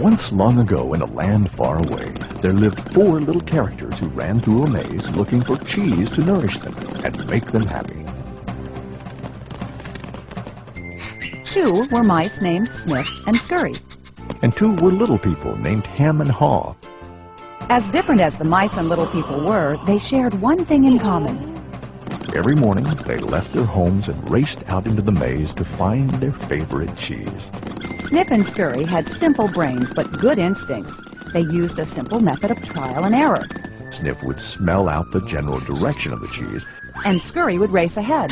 Once long ago in a land far away, there lived 4 little characters who ran through a maze looking for cheese to nourish them and make them happy. 2 were mice named Sniff and Scurry. And 2 were little people named Ham and Haw. As different as the mice and little people were, they shared one thing in common. Every morning, they left their homes and raced out into the maze to find their favorite cheese. Sniff and Scurry had simple brains but good instincts. They used a simple method of trial and error. Sniff would smell out the general direction of the cheese, and Scurry would race ahead.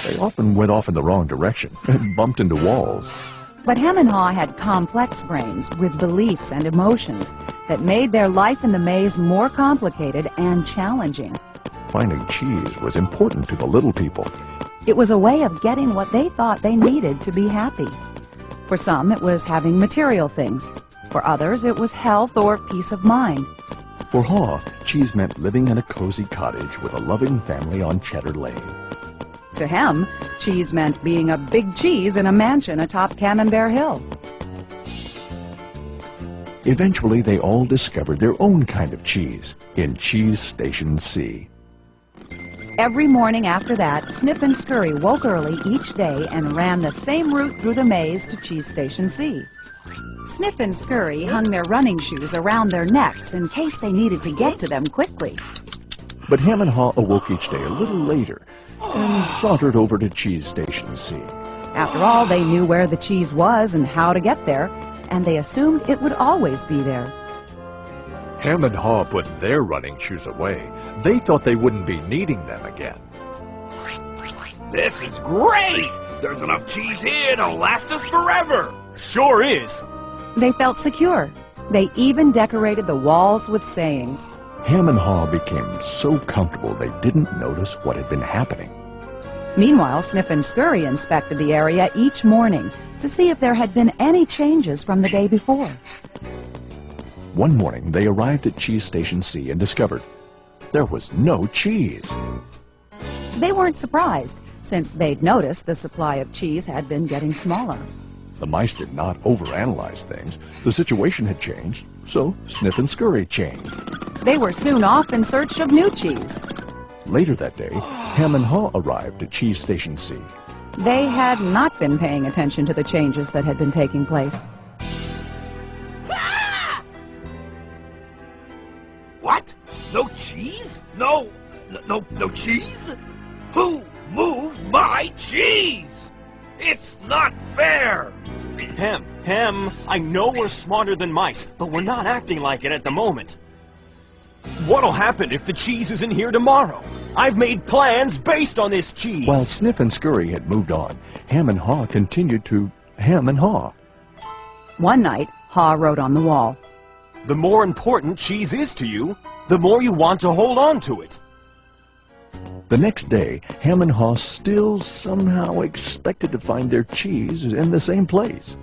They often went off in the wrong direction and bumped into walls. But Ham and Haw had complex brains with beliefs and emotions that made their life in the maze more complicated and challenging. Finding cheese was important to the little people. It was a way of getting what they thought they needed to be happy. For some, it was having material things. For others, it was health or peace of mind. For Haw, cheese meant living in a cozy cottage with a loving family on Cheddar Lane. To him, cheese meant being a big cheese in a mansion atop Camembert Hill. Eventually, they all discovered their own kind of cheese in Cheese Station C. Every morning after that, Sniff and Scurry woke early each day and ran the same route through the maze to Cheese Station C. Sniff and Scurry hung their running shoes around their necks in case they needed to get to them quickly. But Ham and Haw awoke each day a little later and sauntered over to Cheese Station C. After all, they knew where the cheese was and how to get there, and they assumed it would always be there. Ham and Haw put their running shoes away. They thought they wouldn't be needing them again. This is great! There's enough cheese here to last us forever! Sure is! They felt secure. They even decorated the walls with sayings. Ham and Haw became so comfortable they didn't notice what had been happening. Meanwhile, Sniff and Scurry inspected the area each morning to see if there had been any changes from the day before. One morning, they arrived at Cheese Station C and discovered there was no cheese. They weren't surprised, since they'd noticed the supply of cheese had been getting smaller. The mice did not overanalyze things. The situation had changed, so Sniff and Scurry changed. They were soon off in search of new cheese. Later that day, Ham and Haw arrived at Cheese Station C. They had not been paying attention to the changes that had been taking place. What? No cheese? No cheese? Who moved my cheese? It's not fair! Ham, I know we're smarter than mice, but we're not acting like it at the moment. What'll happen if the cheese isn't here tomorrow? I've made plans based on this cheese. While Sniff and Scurry had moved on, Ham and Haw continued to Ham and Haw. One night, Haw wrote on the wall, "The more important cheese is to you, the more you want to hold on to it." The next day, Ham and Haw still somehow expected to find their cheese in the same place.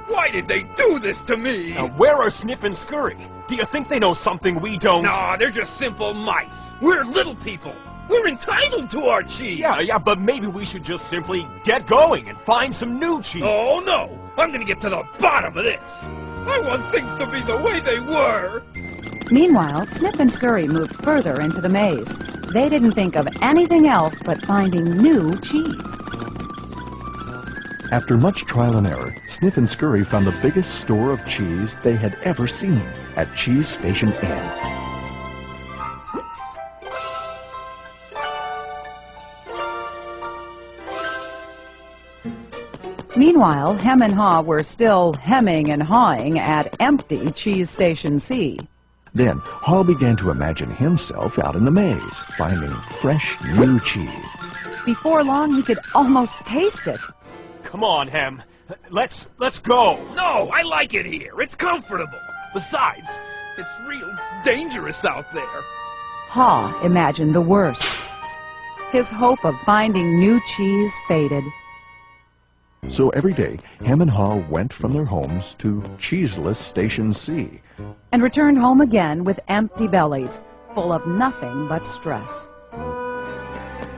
Why did they do this to me? Now, where are Sniff and Scurry? Do you think they know something we don't? Nah, they're just simple mice. We're little people. We're entitled to our cheese. Yeah, but maybe we should just simply get going and find some new cheese. Oh, no. I'm gonna get to the bottom of this. I want things to be the way they were. Meanwhile, Sniff and Scurry moved further into the maze. They didn't think of anything else but finding new cheese. After much trial and error, Sniff and Scurry found the biggest store of cheese they had ever seen at Cheese Station N. Meanwhile, Hem and Haw were still hemming and hawing at empty Cheese Station C. Then, Haw began to imagine himself out in the maze, finding fresh, new cheese. Before long, he could almost taste it. Come on, Hem. Let's go. No, I like it here. It's comfortable. Besides, it's real dangerous out there. Haw imagined the worst. His hope of finding new cheese faded. So every day, Hem and Haw went from their homes to cheeseless Station C. And returned home again with empty bellies, full of nothing but stress.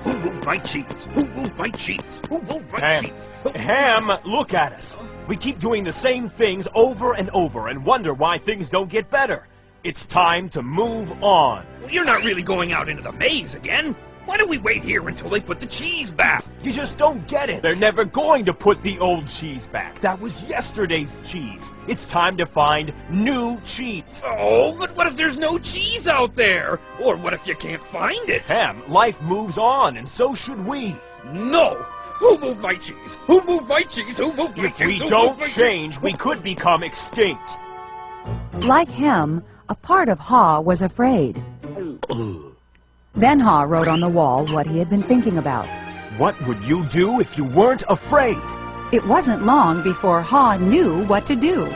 Who moved my cheese? Who moved my cheese? Who moved my Ham, cheese? Ham, look at us. We keep doing the same things over and over and wonder why things don't get better. It's time to move on. Well, you're not really going out into the maze again. Why don't we wait here until they put the cheese back? You just don't get it. They're never going to put the old cheese back. That was yesterday's cheese. It's time to find new cheese. Oh, but what if there's no cheese out there? Or what if you can't find it? Ham, life moves on, and so should we. No! Who moved my cheese? Who moved my cheese? Who moved my If cheese? we Who don't moved my change, cheese? we could become extinct. Like him, a part of Ha was afraid. Then Ha wrote on the wall what he had been thinking about. What would you do if you weren't afraid? It wasn't long before Ha knew what to do.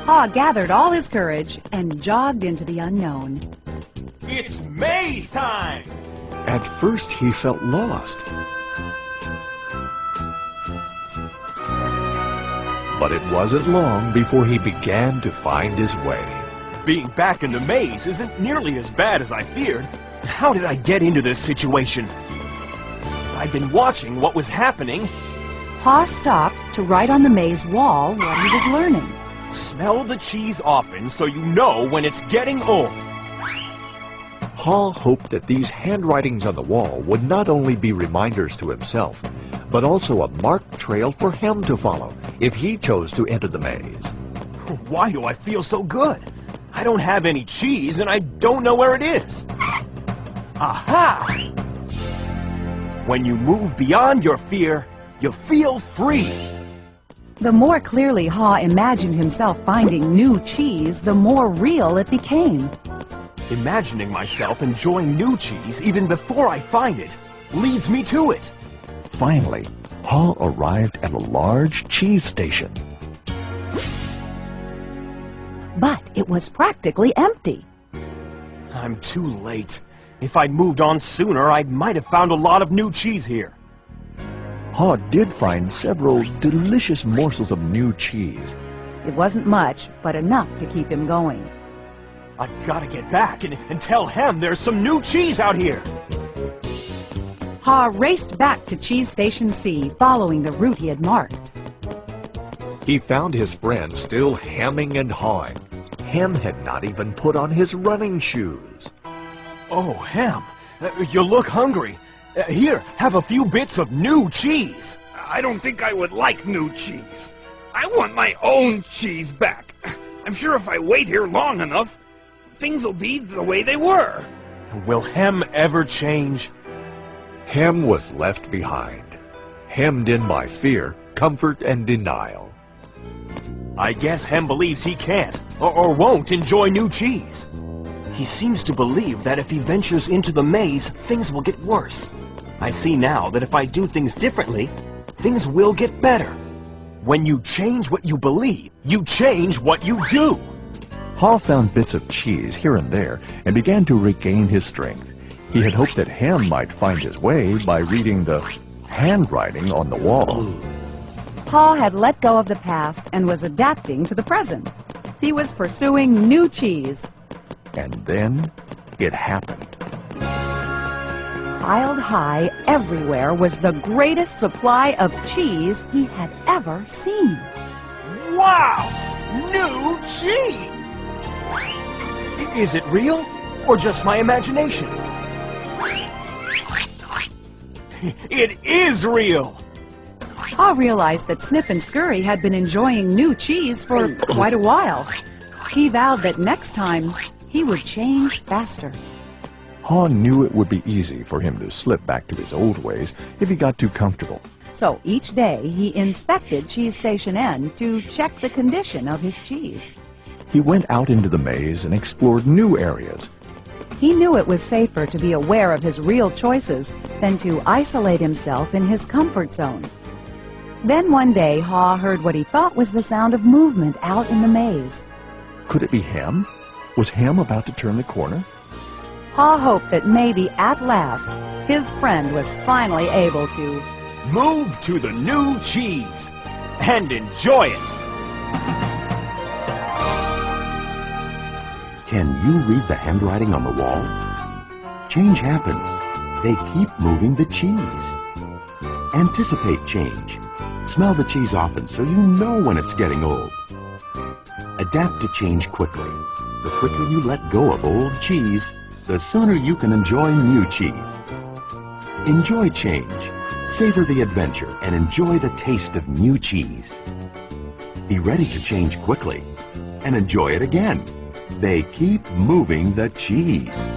Ha gathered all his courage and jogged into the unknown. It's maze time! At first he felt lost. But it wasn't long before he began to find his way. Being back in the maze isn't nearly as bad as I feared. How did I get into this situation? I'd been watching what was happening. Ha stopped to write on the maze wall what he was learning. Smell the cheese often so you know when it's getting old. Ha hoped that these handwritings on the wall would not only be reminders to himself, but also a marked trail for him to follow if he chose to enter the maze. Why do I feel so good? I don't have any cheese and I don't know where it is. Aha! When you move beyond your fear, you feel free. The more clearly Ha imagined himself finding new cheese, the more real it became. Imagining myself enjoying new cheese even before I find it leads me to it. Finally, Ha arrived at a large cheese station. But it was practically empty. I'm too late. If I'd moved on sooner, I might have found a lot of new cheese here. Ha did find several delicious morsels of new cheese. It wasn't much, but enough to keep him going. I've got to get back and tell Hem there's some new cheese out here. Ha raced back to Cheese Station C, following the route he had marked. He found his friend still hemming and hawing. Hem had not even put on his running shoes. Oh, Hem, you look hungry. Here, have a few bits of new cheese. I don't think I would like new cheese. I want my own cheese back. I'm sure if I wait here long enough, things will be the way they were. Will Hem ever change? Hem was left behind, hemmed in by fear, comfort, and denial. I guess Hem believes he can't or won't enjoy new cheese. He seems to believe that if he ventures into the maze, things will get worse. I see now that if I do things differently, things will get better. When you change what you believe, you change what you do. Ha found bits of cheese here and there and began to regain his strength. He had hoped that Hem might find his way by reading the handwriting on the wall. Ha had let go of the past and was adapting to the present. He was pursuing new cheese. And then it happened. Piled high everywhere was the greatest supply of cheese he had ever seen. Wow! New cheese! Is it real or just my imagination? It is real! Ha realized that Snip and Scurry had been enjoying new cheese for quite a while. He vowed that next time he would change faster. Ha knew it would be easy for him to slip back to his old ways if he got too comfortable. So each day he inspected Cheese Station N to check the condition of his cheese. He went out into the maze and explored new areas. He knew it was safer to be aware of his real choices than to isolate himself in his comfort zone. Then one day Ha heard what he thought was the sound of movement out in the maze. Could it be Hem? Was Hem about to turn the corner? Ha hoped that maybe at last his friend was finally able to Move to the new cheese and enjoy it. Can you read the handwriting on the wall? change happens, they keep moving the cheese. Anticipate change. Smell the cheese often so you know when it's getting old. Adapt to change quickly. The quicker you let go of old cheese, the sooner you can enjoy new cheese. Enjoy change. Savor the adventure and enjoy the taste of new cheese. Be ready to change quickly and enjoy it again. They keep moving the cheese.